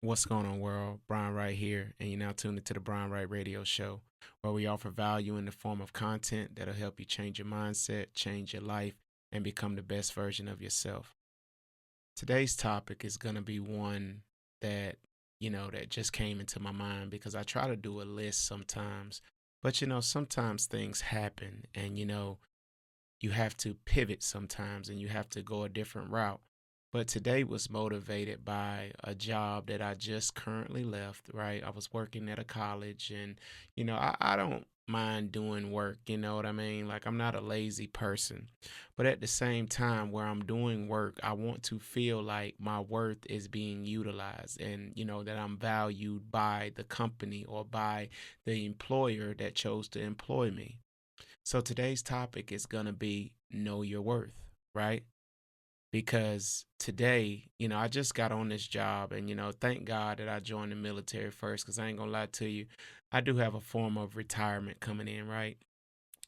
What's going on, world? Brian Wright here, and you're now tuned into the Brian Wright Radio Show, where we offer value in the form of content that'll help you change your mindset, change your life, and become the best version of yourself. Today's topic is going to be one that, that just came into my mind because I try to do a list sometimes, but, sometimes things happen and, you have to pivot sometimes and you have to go a different route. But today was motivated by a job that I just currently left, right? I was working at a college and, I don't mind doing work, you know what I mean? Like, I'm not a lazy person. But at the same time, where I'm doing work, I want to feel like my worth is being utilized and, that I'm valued by the company or by the employer that chose to employ me. So today's topic is going to be know your worth, right? Because today, I just got on this job and, thank God that I joined the military first because I ain't going to lie to you. I do have a form of retirement coming in, right?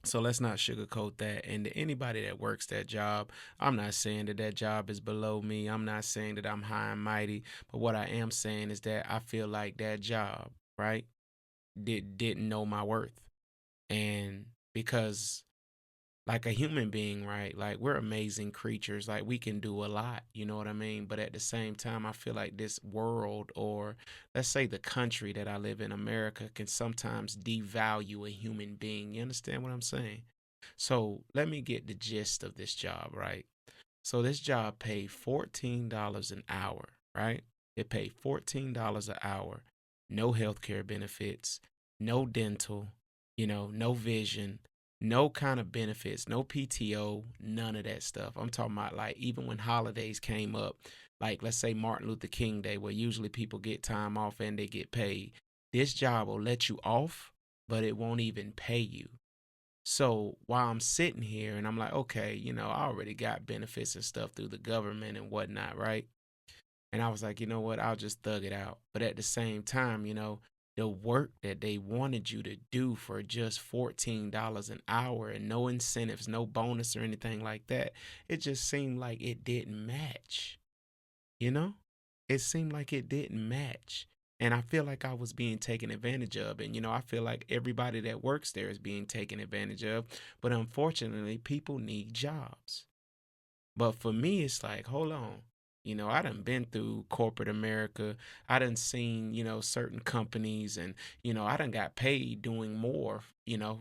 So let's not sugarcoat that. And to anybody that works that job, I'm not saying that that job is below me. I'm not saying that I'm high and mighty. But what I am saying is that I feel like that job, right, didn't know my worth. And because like a human being, right? Like we're amazing creatures. Like we can do a lot, you know what I mean? But at the same time, I feel like this world, or let's say the country that I live in, America, can sometimes devalue a human being. You understand what I'm saying? So let me get the gist of this job, right? So this job paid $14 an hour, right? It paid $14 an hour, no healthcare benefits, no dental, no vision, no kind of benefits, no PTO, none of that stuff. I'm talking about like even when holidays came up, like let's say Martin Luther King Day, where usually people get time off and they get paid. This job will let you off, but it won't even pay you. So while I'm sitting here and I'm like, okay, I already got benefits and stuff through the government and whatnot, right? And I was like, you know what? I'll just thug it out. But at the same time, the work that they wanted you to do for just $14 an hour and no incentives, no bonus or anything like that, it just seemed like it didn't match, you know? It seemed like it didn't match. And I feel like I was being taken advantage of. And, I feel like everybody that works there is being taken advantage of. But unfortunately, people need jobs. But for me, it's like, hold on. I done been through corporate America. I done seen, certain companies and, I done got paid doing more,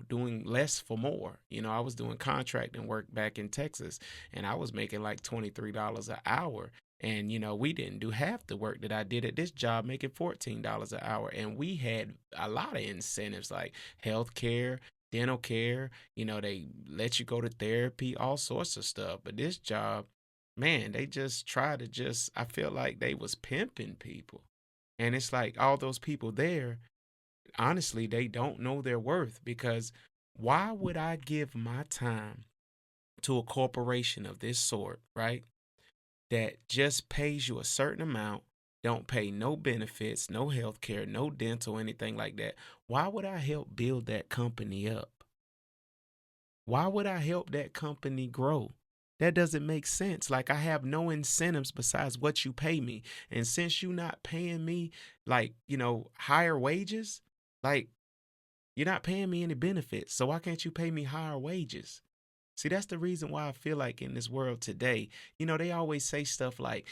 doing less for more. I was doing contracting work back in Texas and I was making like $23 an hour. And, we didn't do half the work that I did at this job, making $14 an hour. And we had a lot of incentives like health care, dental care, they let you go to therapy, all sorts of stuff. But this job, man, they just try to just, I feel like they was pimping people. And it's like all those people there, honestly, they don't know their worth because why would I give my time to a corporation of this sort, right? That just pays you a certain amount, don't pay no benefits, no health care, no dental, anything like that. Why would I help build that company up? Why would I help that company grow? That doesn't make sense. Like I have no incentives besides what you pay me. And since you not paying me like, higher wages, like you're not paying me any benefits. So why can't you pay me higher wages? See, that's the reason why I feel like in this world today, they always say stuff like,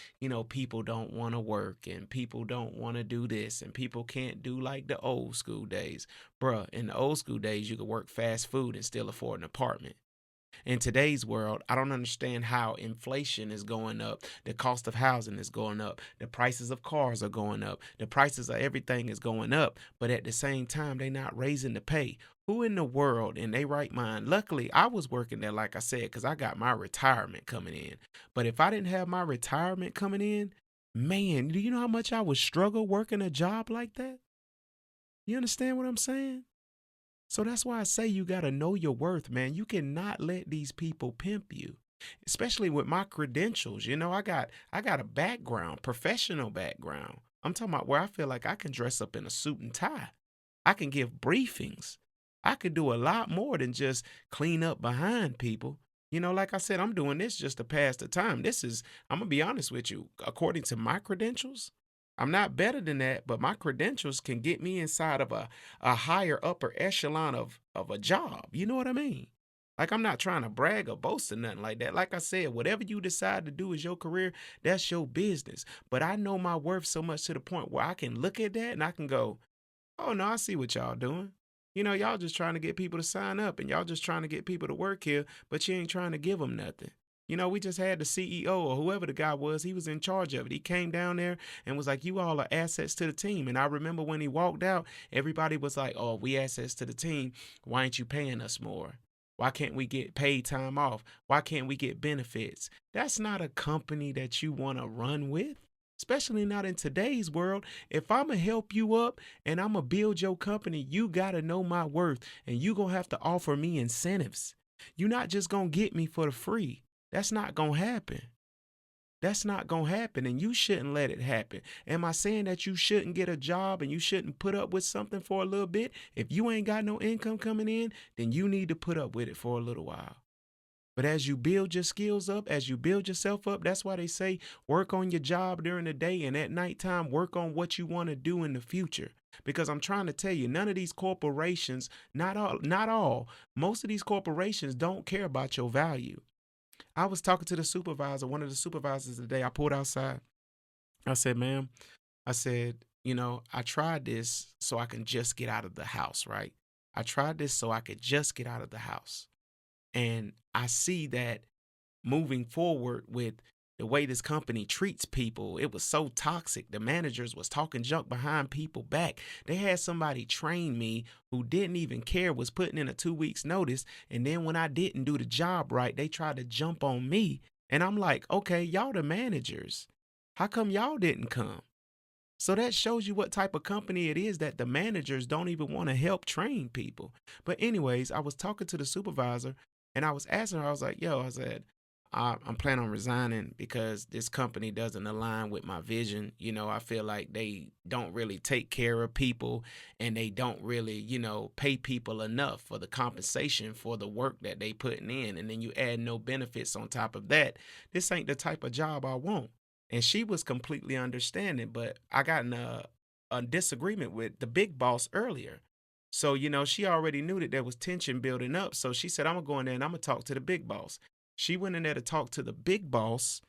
people don't want to work and people don't want to do this and people can't do like the old school days. Bruh, in the old school days, you could work fast food and still afford an apartment. In today's world, I don't understand how inflation is going up, the cost of housing is going up, the prices of cars are going up, the prices of everything is going up, but at the same time, they're not raising the pay. Who in the world in their right mind? Luckily, I was working there, like I said, because I got my retirement coming in. But if I didn't have my retirement coming in, man, do you know how much I would struggle working a job like that? You understand what I'm saying? So that's why I say you got to know your worth, man. You cannot let these people pimp you. Especially with my credentials. I got a background, professional background. I'm talking about where I feel like I can dress up in a suit and tie. I can give briefings. I could do a lot more than just clean up behind people. Like I said, I'm doing this just to pass the time. I'm going to be honest with you. According to my credentials, I'm not better than that, but my credentials can get me inside of a higher upper echelon of a job. You know what I mean? Like, I'm not trying to brag or boast or nothing like that. Like I said, whatever you decide to do as your career, that's your business. But I know my worth so much to the point where I can look at that and I can go, oh no, I see what y'all doing. Y'all just trying to get people to sign up and y'all just trying to get people to work here, but you ain't trying to give them nothing. We just had the CEO or whoever the guy was, he was in charge of it. He came down there and was like, you all are assets to the team. And I remember when he walked out, everybody was like, oh, we assets to the team. Why ain't you paying us more? Why can't we get paid time off? Why can't we get benefits? That's not a company that you want to run with, especially not in today's world. If I'm going to help you up and I'm going to build your company, you got to know my worth and you going to have to offer me incentives. You're not just going to get me for the free. That's not going to happen. That's not going to happen, and you shouldn't let it happen. Am I saying that you shouldn't get a job and you shouldn't put up with something for a little bit? If you ain't got no income coming in, then you need to put up with it for a little while. But as you build your skills up, as you build yourself up, that's why they say work on your job during the day and at nighttime, work on what you want to do in the future. Because I'm trying to tell you, none of these corporations, not all, most of these corporations don't care about your value. I was talking to the supervisor, one of the supervisors today. I pulled outside. I said, ma'am, I said, I tried this so I can just get out of the house, right? I tried this so I could just get out of the house. And I see that moving forward with the way this company treats people, it was so toxic. The managers was talking junk behind people back. They had somebody train me who didn't even care, was putting in a 2 weeks notice. And then when I didn't do the job right, they tried to jump on me. And I'm like, okay, y'all the managers. How come y'all didn't come? So that shows you what type of company it is that the managers don't even want to help train people. But anyways, I was talking to the supervisor and I was asking her, I was like, yo, I said, I'm planning on resigning because this company doesn't align with my vision. I feel like they don't really take care of people and they don't really, pay people enough for the compensation for the work that they putting in. And then you add no benefits on top of that. This ain't the type of job I want. And she was completely understanding, but I got in a disagreement with the big boss earlier. So, she already knew that there was tension building up. So she said, I'm going to go in there and I'm going to talk to the big boss. She went in there to talk to the big boss.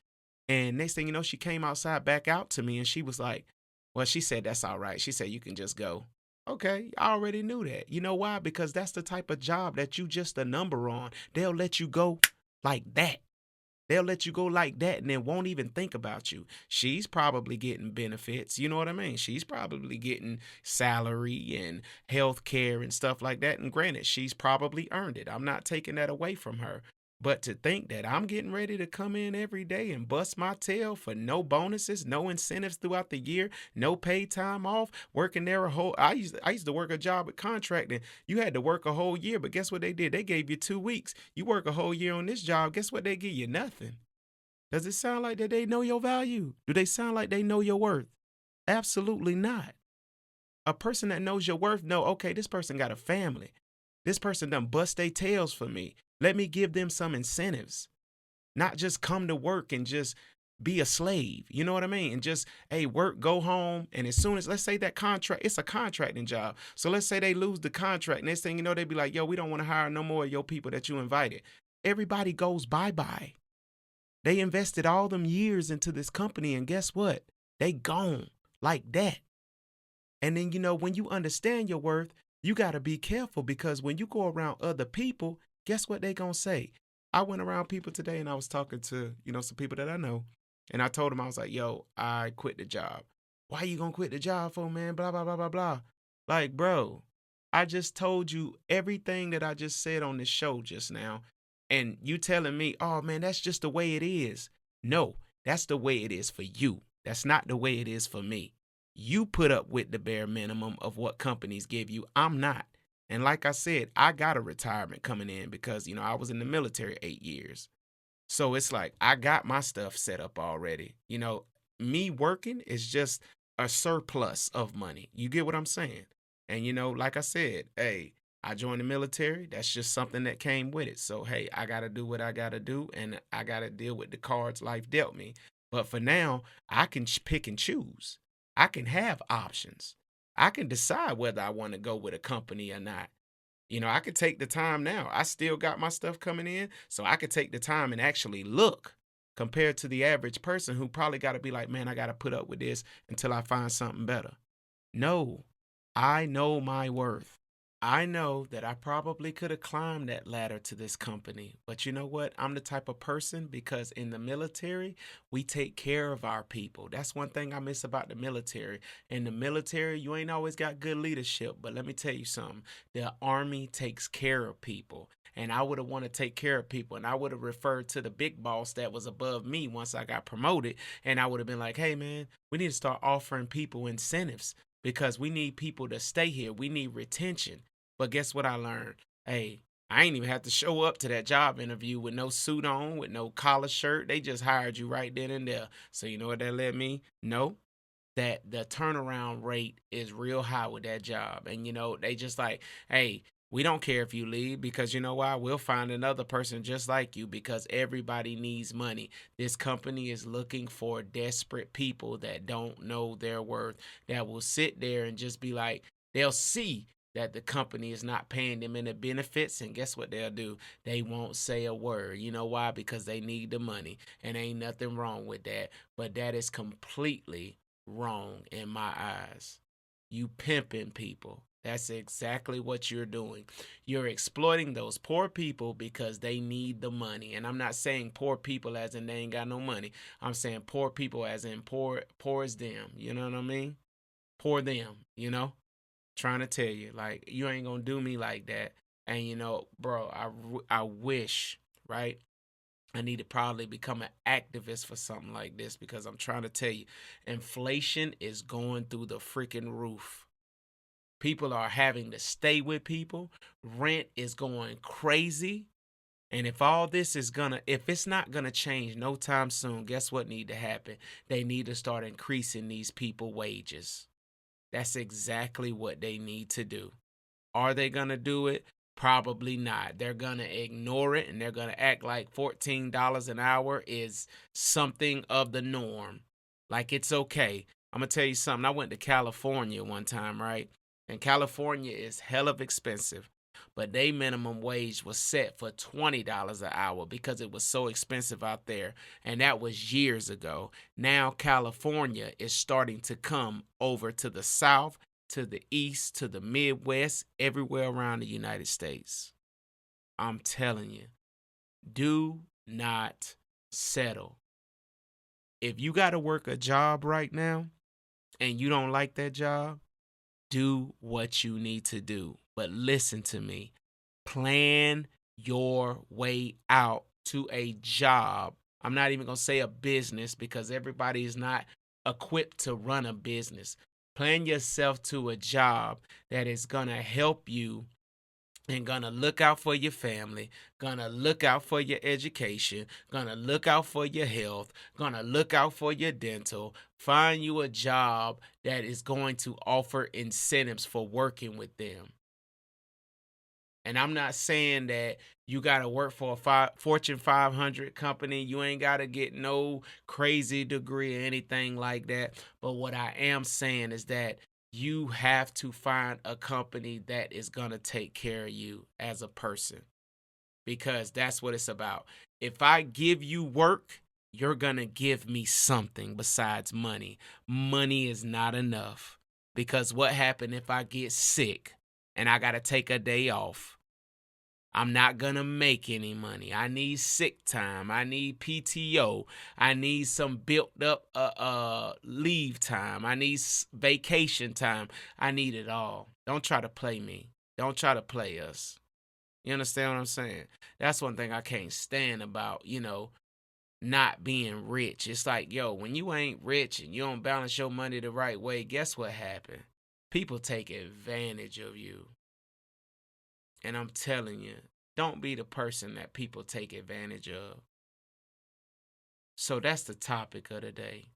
And next thing you know, she came outside back out to me and she was like, well, she said, that's all right. She said, you can just go. Okay, I already knew that. You know why? Because that's the type of job that you just a number on. They'll let you go like that. They'll let you go like that and then won't even think about you. She's probably getting benefits. You know what I mean? She's probably getting salary and health care and stuff like that. And granted, she's probably earned it. I'm not taking that away from her. But to think that I'm getting ready to come in every day and bust my tail for no bonuses, no incentives throughout the year, no paid time off, working there I used to work a job at contracting. You had to work a whole year, but guess what they did? They gave you 2 weeks. You work a whole year on this job, guess what they give you? Nothing. Does it sound like that they know your value? Do they sound like they know your worth? Absolutely not. A person that knows your worth know, okay, this person got a family. This person done bust their tails for me. Let me give them some incentives. Not just come to work and just be a slave. You know what I mean? And just, hey, work, go home. And as soon as, let's say that contract, it's a contracting job. So let's say they lose the contract. Next thing you know, they be like, yo, we don't want to hire no more of your people that you invited. Everybody goes bye-bye. They invested all them years into this company. And guess what? They gone like that. And then, when you understand your worth, you got to be careful because when you go around other people, guess what they going to say? I went around people today and I was talking to, some people that I know. And I told them, I was like, yo, I quit the job. Why you going to quit the job for, man? Blah, blah, blah, blah, blah. Like, bro, I just told you everything that I just said on this show just now. And you telling me, oh, man, that's just the way it is. No, that's the way it is for you. That's not the way it is for me. You put up with the bare minimum of what companies give you. I'm not. And like I said, I got a retirement coming in because, I was in the military 8 years. So it's like I got my stuff set up already. Me working is just a surplus of money. You get what I'm saying? And, like I said, hey, I joined the military. That's just something that came with it. So, hey, I got to do what I got to do and I got to deal with the cards life dealt me. But for now, I can pick and choose. I can have options. I can decide whether I want to go with a company or not. I could take the time now. I still got my stuff coming in, so I could take the time and actually look compared to the average person who probably got to be like, man, I got to put up with this until I find something better. No, I know my worth. I know that I probably could have climbed that ladder to this company, but you know what? I'm the type of person because in the military, we take care of our people. That's one thing I miss about the military. In the military, you ain't always got good leadership, but let me tell you something. The army takes care of people. And I would have wanted to take care of people. And I would have referred to the big boss that was above me once I got promoted. And I would have been like, hey, man, we need to start offering people incentives because we need people to stay here. We need retention. But guess what I learned? Hey, I ain't even have to show up to that job interview with no suit on, with no collar shirt. They just hired you right then and there. So you know what that let me know? That the turnaround rate is real high with that job. And they just like, hey, we don't care if you leave because you know why? We'll find another person just like you because everybody needs money. This company is looking for desperate people that don't know their worth, that will sit there and just be like, they'll see that the company is not paying them any benefits. And guess what they'll do? They won't say a word. You know why? Because they need the money. And ain't nothing wrong with that. But that is completely wrong in my eyes. You pimping people. That's exactly what you're doing. You're exploiting those poor people because they need the money. And I'm not saying poor people as in they ain't got no money. I'm saying poor people as in poor as them. You know what I mean? Poor them. Trying to tell you, like, you ain't gonna do me like that. And bro, I wish, right? I need to probably become an activist for something like this because I'm trying to tell you, inflation is going through the freaking roof. People are having to stay with people. Rent is going crazy. And if it's not gonna change no time soon, guess what need to happen? They need to start increasing these people wages. That's exactly what they need to do. Are they going to do it? Probably not. They're going to ignore it and they're going to act like $14 an hour is something of the norm. Like it's okay. I'm going to tell you something. I went to California one time, right? And California is hell of expensive. But they minimum wage was set for $20 an hour because it was so expensive out there. And that was years ago. Now California is starting to come over to the South, to the East, to the Midwest, everywhere around the United States. I'm telling you, do not settle. If you got to work a job right now and you don't like that job, do what you need to do. But listen to me. Plan your way out to a job. I'm not even going to say a business because everybody is not equipped to run a business. Plan yourself to a job that is going to help you and gonna look out for your family, gonna look out for your education, gonna look out for your health, gonna look out for your dental. Find you a job that is going to offer incentives for working with them. And I'm not saying that you got to work for a Fortune 500 company. You ain't got to get no crazy degree or anything like that. But what I am saying is that you have to find a company that is going to take care of you as a person because that's what it's about. If I give you work, you're going to give me something besides money. Money is not enough because what happened if I get sick and I got to take a day off? I'm not going to make any money. I need sick time. I need PTO. I need some built up leave time. I need vacation time. I need it all. Don't try to play me. Don't try to play us. You understand what I'm saying? That's one thing I can't stand about, not being rich. It's like, yo, when you ain't rich and you don't balance your money the right way, guess what happened? People take advantage of you. And I'm telling you, don't be the person that people take advantage of. So that's the topic of the day.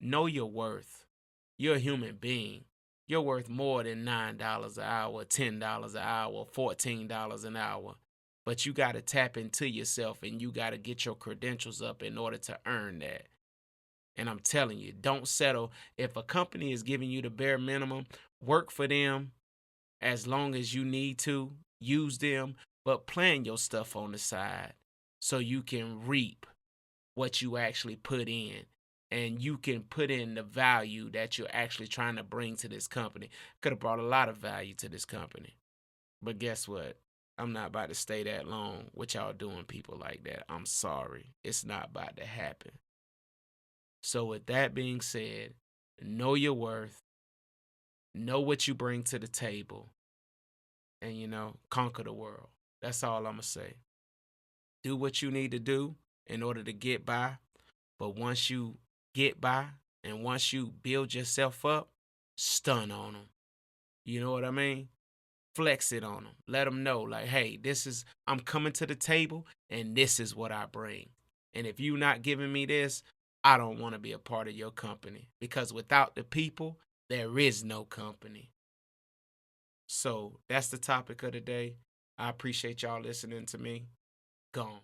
Know your worth. You're a human being. You're worth more than $9 an hour, $10 an hour, $14 an hour. But you got to tap into yourself and you got to get your credentials up in order to earn that. And I'm telling you, don't settle. If a company is giving you the bare minimum, work for them as long as you need to, use them, but plan your stuff on the side so you can reap what you actually put in, and you can put in the value that you're actually trying to bring to this company. Could have brought a lot of value to this company. But guess what? I'm not about to stay that long with y'all doing people like that. I'm sorry. It's not about to happen. So, with that being said, know your worth, know what you bring to the table, and conquer the world. That's all I'm going to say. Do what you need to do in order to get by. But once you get by and once you build yourself up, stun on them. You know what I mean? Flex it on them. Let them know, like, hey, I'm coming to the table and this is what I bring. And if you're not giving me this, I don't want to be a part of your company, because without the people, there is no company. So that's the topic of the day. I appreciate y'all listening to me. Gone.